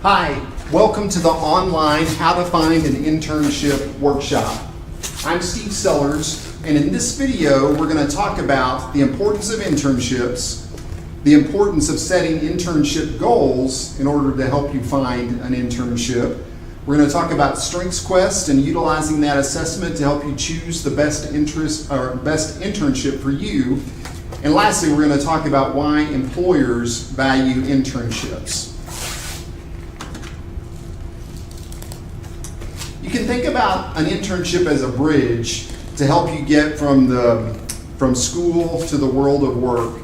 Hi, welcome to the online How to Find an Internship workshop. I'm Steve Sellers, and in this video we're going to talk about the importance of internships, the importance of setting internship goals in order to help you find an internship. We're going to talk about StrengthsQuest and utilizing that assessment to help you choose the best internship for you. And lastly, we're going to talk about why employers value internships. You can think about an internship as a bridge to help you get from school to the world of work.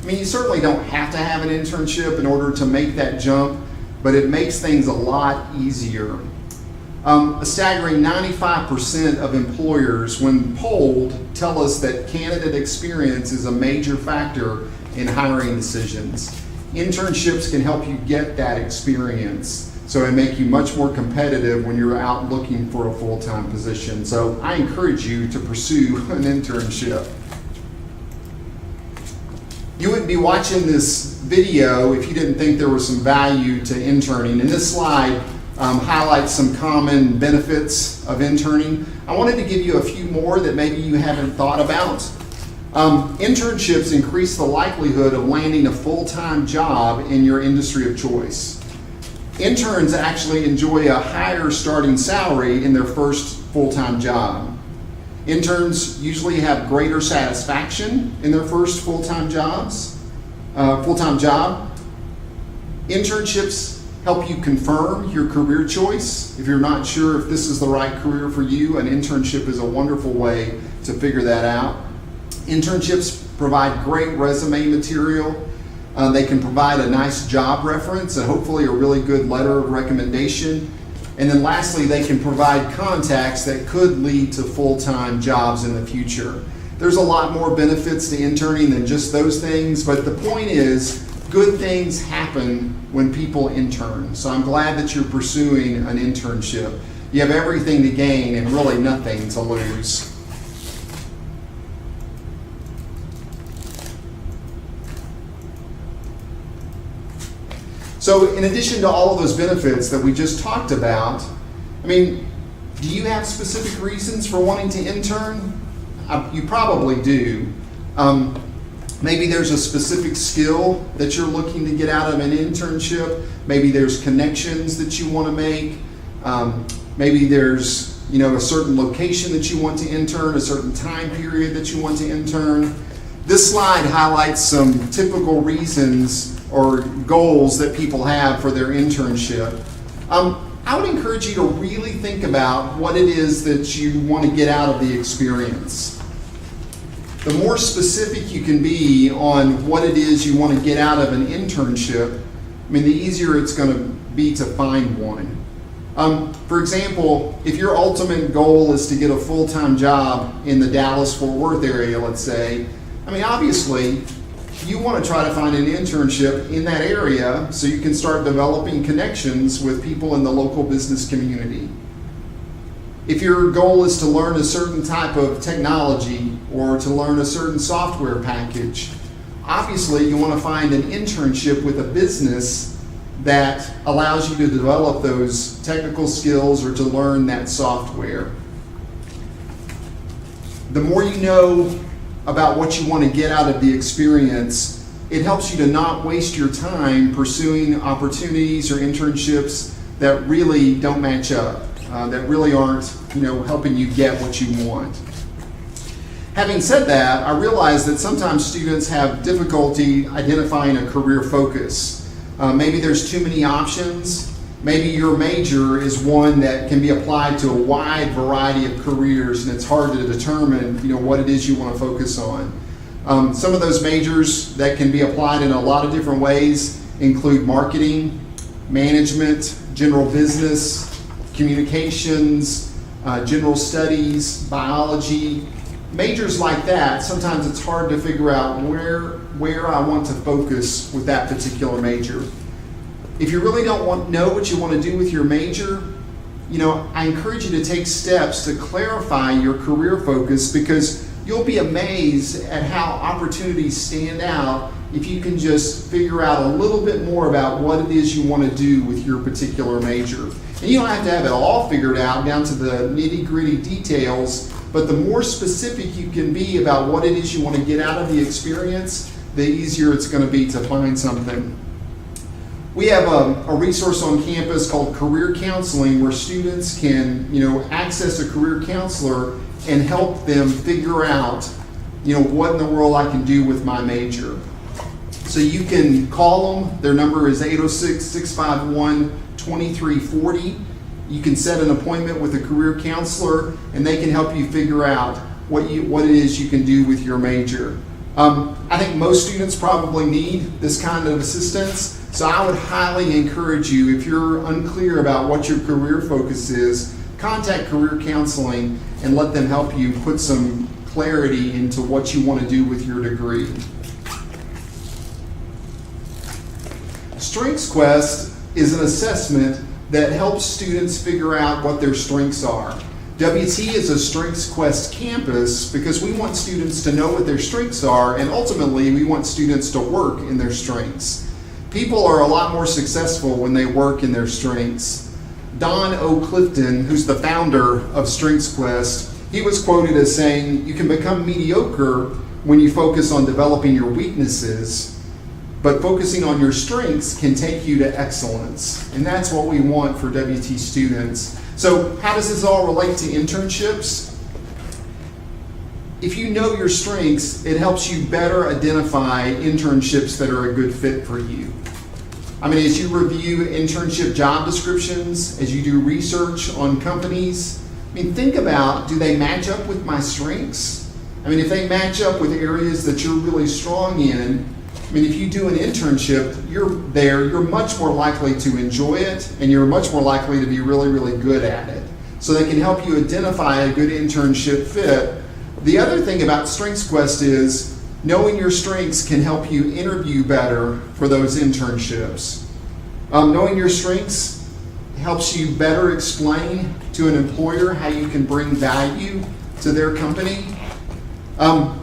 I mean, you certainly don't have to have an internship in order to make that jump, but it makes things a lot easier. A staggering 95% of employers, when polled, tell us that candidate experience is a major factor in hiring decisions. Internships can help you get that experience, so it make you much more competitive when you're out looking for a full-time position. So I encourage you to pursue an internship. You wouldn't be watching this video if you didn't think there was some value to interning. And this slide highlights some common benefits of interning. I wanted to give you a few more that maybe you haven't thought about. Internships increase the likelihood of landing a full-time job in your industry of choice. Interns actually enjoy a higher starting salary in their first full-time job. Interns usually have greater satisfaction in their first full-time job. Internships help you confirm your career choice. If you're not sure if this is the right career for you, an internship is a wonderful way to figure that out. Internships provide great resume material. They can provide a nice job reference and hopefully a really good letter of recommendation. And then lastly, they can provide contacts that could lead to full-time jobs in the future. There's a lot more benefits to interning than just those things, but the point is, good things happen when people intern. So I'm glad that you're pursuing an internship. You have everything to gain and really nothing to lose. So in addition to all of those benefits that we just talked about, I mean, do you have specific reasons for wanting to intern? You probably do. Maybe there's a specific skill that you're looking to get out of an internship. Maybe there's connections that you want to make. Maybe there's a certain location that you want to intern, a certain time period that you want to intern. This slide highlights some typical reasons or goals that people have for their internship. I would encourage you to really think about what it is that you want to get out of the experience. The more specific you can be on what it is you want to get out of an internship, I mean, the easier it's going to be to find one. For example, if your ultimate goal is to get a full-time job in the Dallas-Fort Worth area, let's say, I mean, obviously, you want to try to find an internship in that area so you can start developing connections with people in the local business community. If your goal is to learn a certain type of technology or to learn a certain software package, obviously you want to find an internship with a business that allows you to develop those technical skills or to learn that software. The more you know about what you want to get out of the experience, it helps you to not waste your time pursuing opportunities or internships that really don't match up, that really aren't, helping you get what you want. Having said that, I realize that sometimes students have difficulty identifying a career focus. Maybe there's too many options. Maybe your major is one that can be applied to a wide variety of careers, and it's hard to determine, what it is you want to focus on. Some of those majors that can be applied in a lot of different ways include marketing, management, general business, communications, general studies, biology. Majors like that, sometimes it's hard to figure out where I want to focus with that particular major. If you really don't know what you want to do with your major, I encourage you to take steps to clarify your career focus, because you'll be amazed at how opportunities stand out if you can just figure out a little bit more about what it is you want to do with your particular major. And you don't have to have it all figured out down to the nitty-gritty details, but the more specific you can be about what it is you want to get out of the experience, the easier it's going to be to find something. We have a resource on campus called Career Counseling where students can, access a career counselor and help them figure out, what in the world I can do with my major. So you can call them. Their number is 806-651-2340. You can set an appointment with a career counselor and they can help you figure out what it is you can do with your major. I think most students probably need this kind of assistance. So I would highly encourage you, if you're unclear about what your career focus is, contact Career Counseling and let them help you put some clarity into what you want to do with your degree. StrengthsQuest is an assessment that helps students figure out what their strengths are. WT is a StrengthsQuest campus because we want students to know what their strengths are, and ultimately we want students to work in their strengths. People are a lot more successful when they work in their strengths. Don O. Clifton, who's the founder of StrengthsQuest, he was quoted as saying, "You can become mediocre when you focus on developing your weaknesses, but focusing on your strengths can take you to excellence." And that's what we want for WT students. So how does this all relate to internships? If you know your strengths, it helps you better identify internships that are a good fit for you. As you review internship job descriptions, as you do research on companies, think about, do they match up with my strengths? If they match up with areas that you're really strong in, if you do an internship, you're much more likely to enjoy it, and you're much more likely to be really, really good at it. So they can help you identify a good internship fit. The other thing about StrengthsQuest is knowing your strengths can help you interview better for those internships. Knowing your strengths helps you better explain to an employer how you can bring value to their company.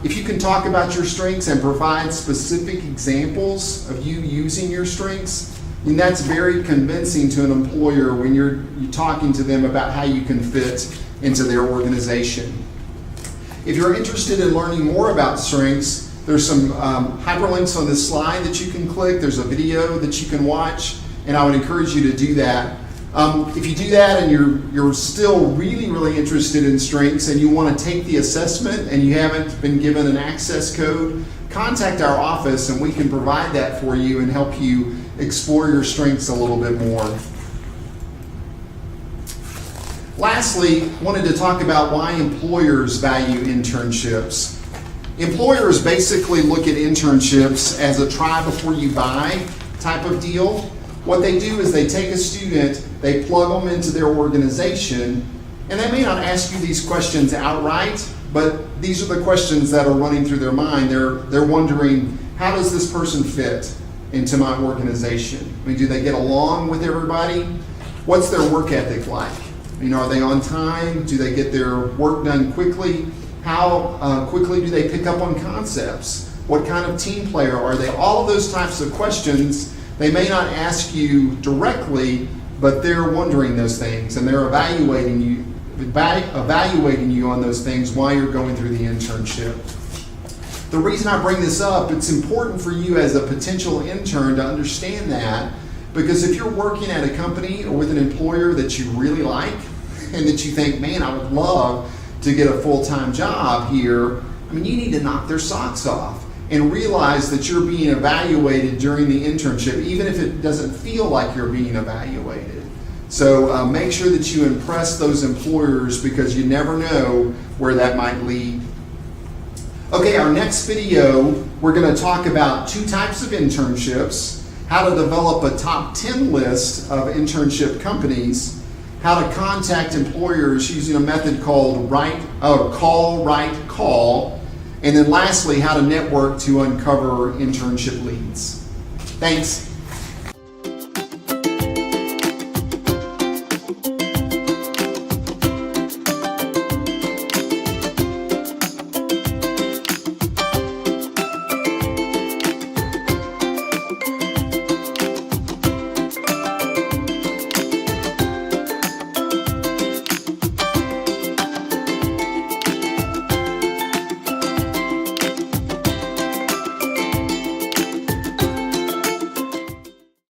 If you can talk about your strengths and provide specific examples of you using your strengths, then that's very convincing to an employer when you're talking to them about how you can fit into their organization. If you're interested in learning more about strengths, there's some hyperlinks on this slide that you can click. There's a video that you can watch, and I would encourage you to do that. If you do that and you're still really, really interested in strengths and you want to take the assessment and you haven't been given an access code, contact our office and we can provide that for you and help you explore your strengths a little bit more. Lastly, wanted to talk about why employers value internships. Employers basically look at internships as a try before you buy type of deal. What they do is they take a student, they plug them into their organization, and they may not ask you these questions outright, but these are the questions that are running through their mind. They're wondering, how does this person fit into my organization? Do they get along with everybody? What's their work ethic like? Are they on time? Do they get their work done quickly? How quickly do they pick up on concepts? What kind of team player are they? All of those types of questions, they may not ask you directly, but they're wondering those things and they're evaluating you on those things while you're going through the internship. The reason I bring this up, it's important for you as a potential intern to understand that, because if you're working at a company or with an employer that you really like and that you think, man, I would love to get a full-time job here, you need to knock their socks off and realize that you're being evaluated during the internship, even if it doesn't feel like you're being evaluated. So make sure that you impress those employers, because you never know where that might lead. Okay, our next video, we're going to talk about 2 types of internships, how to develop a top 10 list of internship companies, how to contact employers using a method called call, write, call, and then lastly, how to network to uncover internship leads. Thanks.